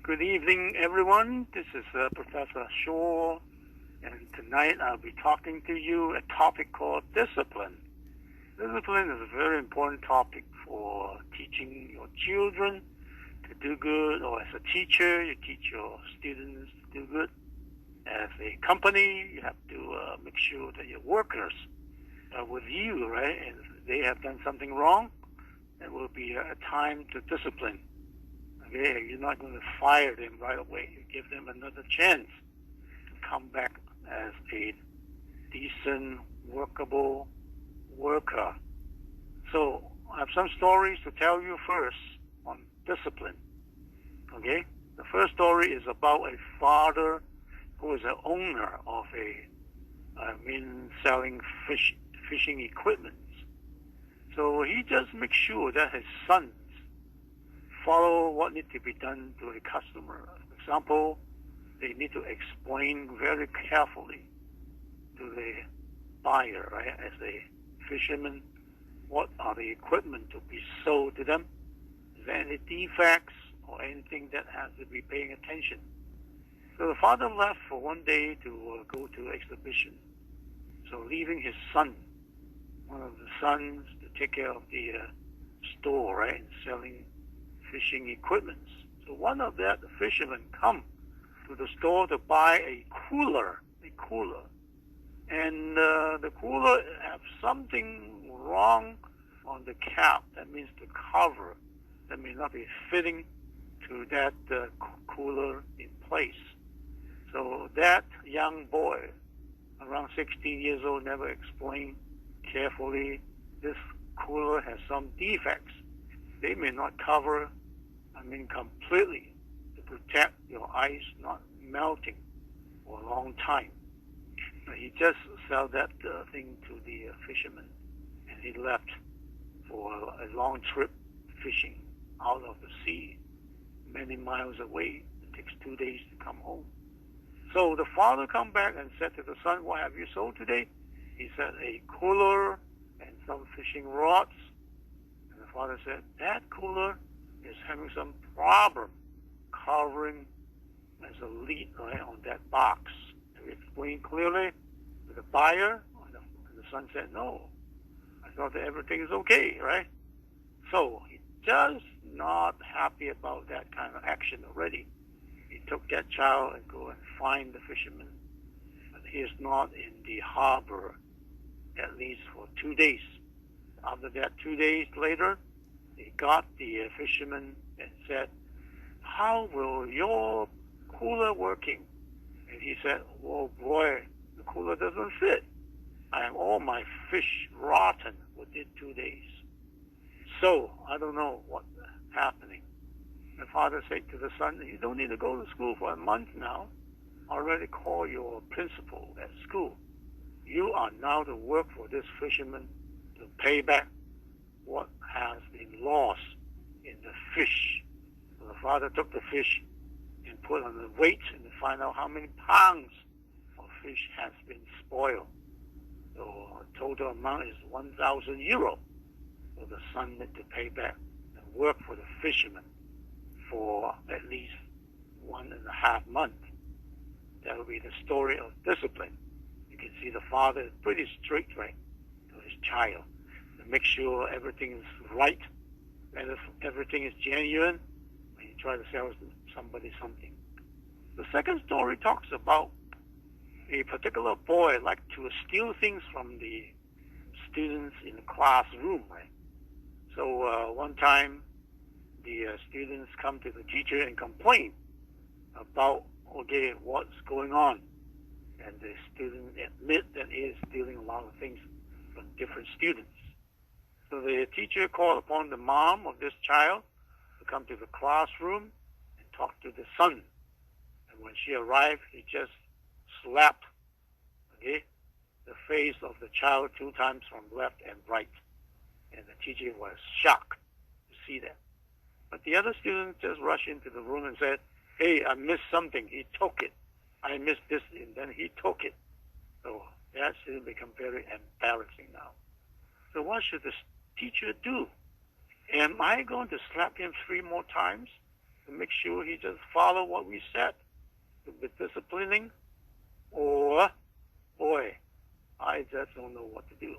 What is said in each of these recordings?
Good evening, everyone. This is Professor Shaw, and tonight I'll be talking to you a topic called discipline. Discipline is a very important topic for teaching your children to do good, or as a teacher, you teach your students to do good. As a company, you have to make sure that your workers are with you, right? And if they have done something wrong, there will be a time to discipline. Okay, you're not going to fire them right away. You give them another chance to come back as a decent, workable worker. So I have some stories to tell you first on discipline. Okay, the first story is about a father who is an owner of selling fishing equipment. So he just makes sure that his sons follow what needs to be done to a customer. For example, they need to explain very carefully to the buyer, right, as a fisherman, what are the equipment to be sold to them. Is there any defects or anything that has to be paying attention? So the father left for one day to go to exhibition. So leaving his son, one of the sons, to take care of the store, right, and selling fishing equipment. So one of the fishermen come to the store to buy a cooler, and the cooler have something wrong on the cap. That means the cover that may not be fitting to that cooler in place. So that young boy, around 16 years old, never explained carefully this cooler has some defects. They may not cover, completely to protect your ice not melting for a long time. He just sell that thing to the fisherman, and he left for a long trip fishing out of the sea, many miles away. It takes 2 days to come home. So the father come back and said to the son, "What have you sold today?" He said, "A cooler and some fishing rods." And the father said, "That cooler is having some problem covering as a lid, right, on that box." And we explained clearly to the buyer, and the son said, "No, I thought that everything is okay, right?" So he just not happy about that kind of action already. He took that child and go and find the fisherman. But he is not in the harbor, at least for 2 days. After that, 2 days later, he got the fisherman and said, "How will your cooler working?" And he said, "Oh boy, the cooler doesn't fit. I have all my fish rotten within 2 days. So I don't know what's happening." The father said to the son, "You don't need to go to school for a month now. I already called your principal at school. You are now to work for this fisherman to pay back what has been lost in the fish." So the father took the fish and put on the weight and to find out how many pounds of fish has been spoiled. So the total amount is 1,000 euro. So the son had to pay back and work for the fisherman for at least 1.5 months. That will be the story of discipline. You can see the father is pretty strict, right, to his child, to make sure everything is right, and if everything is genuine when you try to sell somebody something. The second story talks about a particular boy like to steal things from the students in the classroom, right? So one time, the students come to the teacher and complain about, what's going on. And the student admit that he is stealing a lot of things from different students. So the teacher called upon the mom of this child to come to the classroom and talk to the son. And when she arrived, he just slapped, the face of the child 2 times from left and right. And the teacher was shocked to see that. But the other student just rushed into the room and said, "Hey, I missed something. He took it. I missed this, and then he took it." So that should become very embarrassing now. So what should the teacher do? Am I going to slap him 3 more times? to make sure he just follow what we said, to be disciplining, or, boy, I just don't know what to do.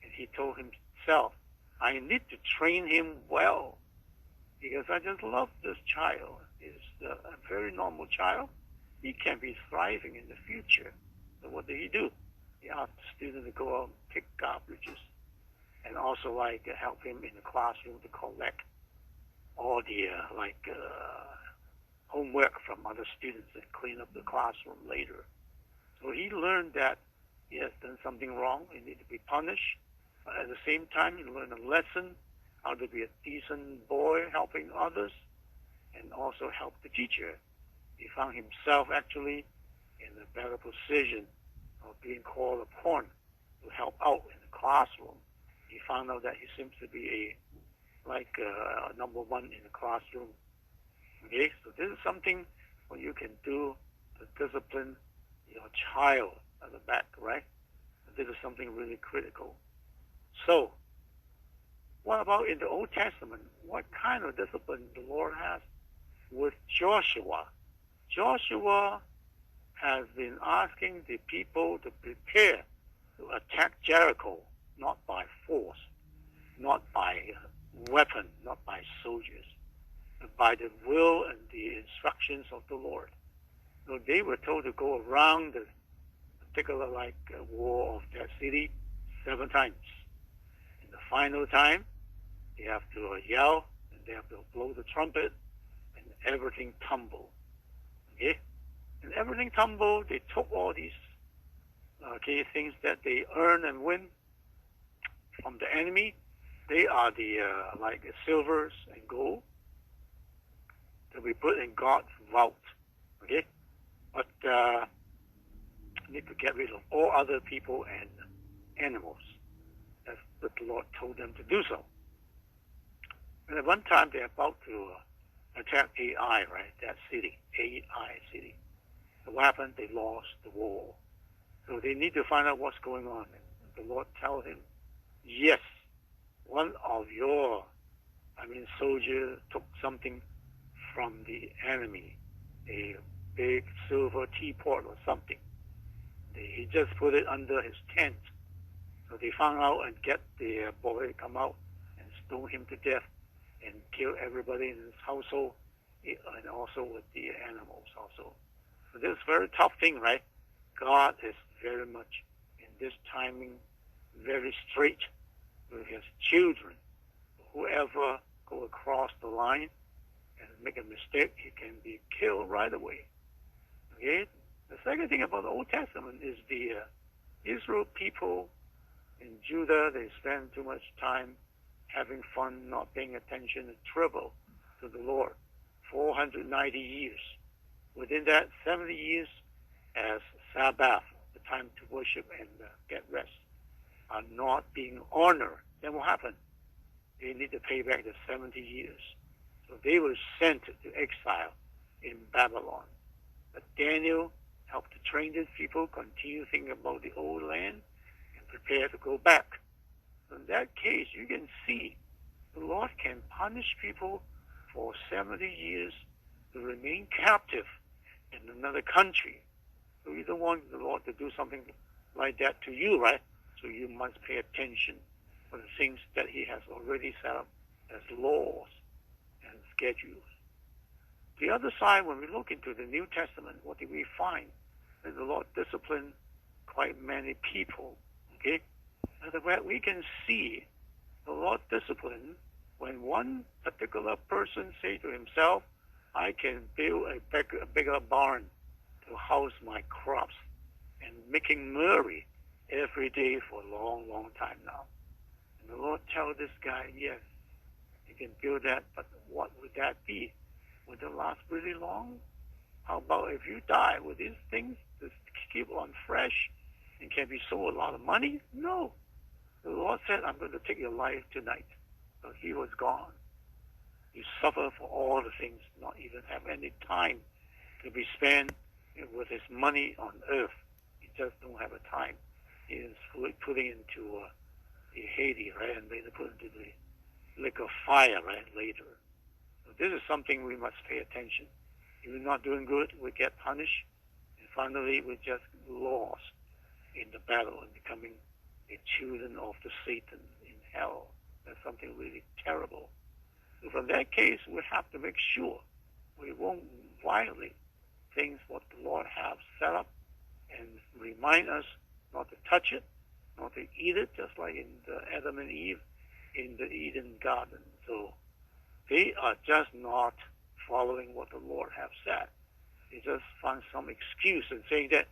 And he told himself, I need to train him well because I just love this child. He's a very normal child. He can be thriving in the future. So what did he do? He asked the student to go out and pick garbages and also help him in the classroom to collect all the homework from other students and clean up the classroom later. So he learned that he has done something wrong. He needs to be punished. But at the same time, he learned a lesson, how to be a decent boy, helping others, and also help the teacher. He found himself actually in a better position of being called upon to help out in the classroom. He found out that he seems to be number one in the classroom. Okay, so this is something what you can do to discipline your child at the back, right? This is something really critical. So, what about in the Old Testament? What kind of discipline the Lord has with Joshua? Joshua has been asking the people to prepare to attack Jericho, not by force, not by weapon, not by soldiers, but by the will and the instructions of the Lord. So they were told to go around the particular wall of that city 7 times. In the final time, they have to yell, and they have to blow the trumpet, and everything tumbled. Okay? And everything tumbled. They took all these things that they earn and win from the enemy. They are the silvers and gold to be put in God's vault. Okay? But need to get rid of all other people and animals. That's what the Lord told them to do so. And at one time, they're about to attack Ai, right? That city, Ai city. So what happened? They lost the war. So they need to find out what's going on. And the Lord tells him, yes, one of your, soldiers took something from the enemy, a big silver teapot or something. He just put it under his tent. So they found out and get the boy to come out and stone him to death and kill everybody in his household and also with the animals also. So this is a very tough thing, right? God is very much in this timing very straight with his children. Whoever go across the line and make a mistake, he can be killed right away. Okay? The second thing about the Old Testament is the Israel people in Judah, they spend too much time having fun, not paying attention, and trouble to the Lord. 490 years. Within that, 70 years as Sabbath, the time to worship and get rest, are not being honored. Then what happened? They need to pay back the 70 years. So they were sent to exile in Babylon. But Daniel helped to train these people, continue thinking about the old land, and prepare to go back. So in that case, you can see the Lord can punish people for 70 years to remain captive in another country. So you don't want the Lord to do something like that to you, right? So you must pay attention for the things that he has already set up as laws and schedules. The other side, when we look into the New Testament, what do we find? That the Lord disciplined quite many people, okay? And we can see the Lord discipline when one particular person say to himself, I can build a bigger barn to house my crops, and making merry every day for a long, long time now. And the Lord tells this guy, yes, you can build that, but what would that be? Would it last really long? How about if you die? Would these things just keep on fresh and can be sold a lot of money? No. The Lord said, I'm going to take your life tonight. So he was gone. You suffer for all the things, not even have any time to be spent with his money on earth. He just don't have a time. He is putting into the Hades, right? And later put into the lake of fire, right? Later. So This is something we must pay attention. If we're not doing good, we get punished. And finally, we just lost in the battle and becoming a children of the Satan in hell. That's something really terrible. So from that case, we have to make sure we won't violate things what the Lord has set up and remind us not to touch it, not to eat it, just like in the Adam and Eve in the Eden garden. So they are just not following what the Lord has said. They just find some excuse and saying that,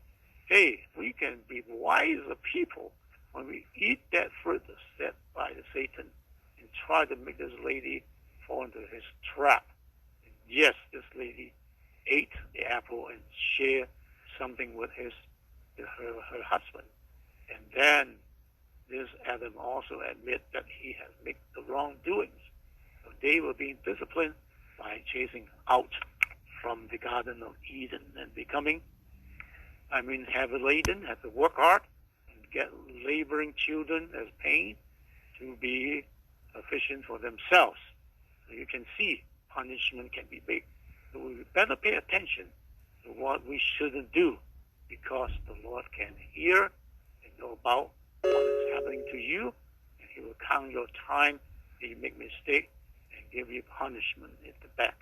hey, we can be wiser people when we eat that fruit set by the Satan and try to make this lady fall into his trap. And yes, this lady ate the apple and shared something with her husband. And then this Adam also admit that he has made the wrongdoings. So they were being disciplined by chasing out from the Garden of Eden and becoming, heavy laden, have to work hard and get laboring children as pain to be sufficient for themselves. So you can see punishment can be big. So we better pay attention to what we shouldn't do, because the Lord can hear and know about what is happening to you, and He will count your time that you make mistake and give you punishment at the back.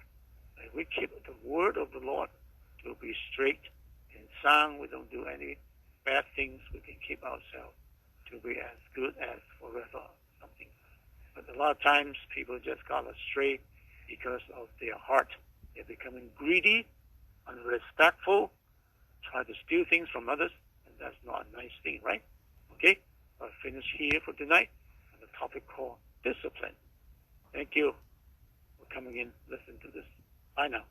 If we keep the word of the Lord to be straight and sound, we don't do any bad things, we can keep ourselves to be as good as forever something. But a lot of times people just got astray because of their heart. They're becoming greedy, unrespectful, try to steal things from others, and that's not a nice thing, right? Okay, I'll finish here for tonight on the topic called discipline. Thank you for coming in, listen to this. Bye now.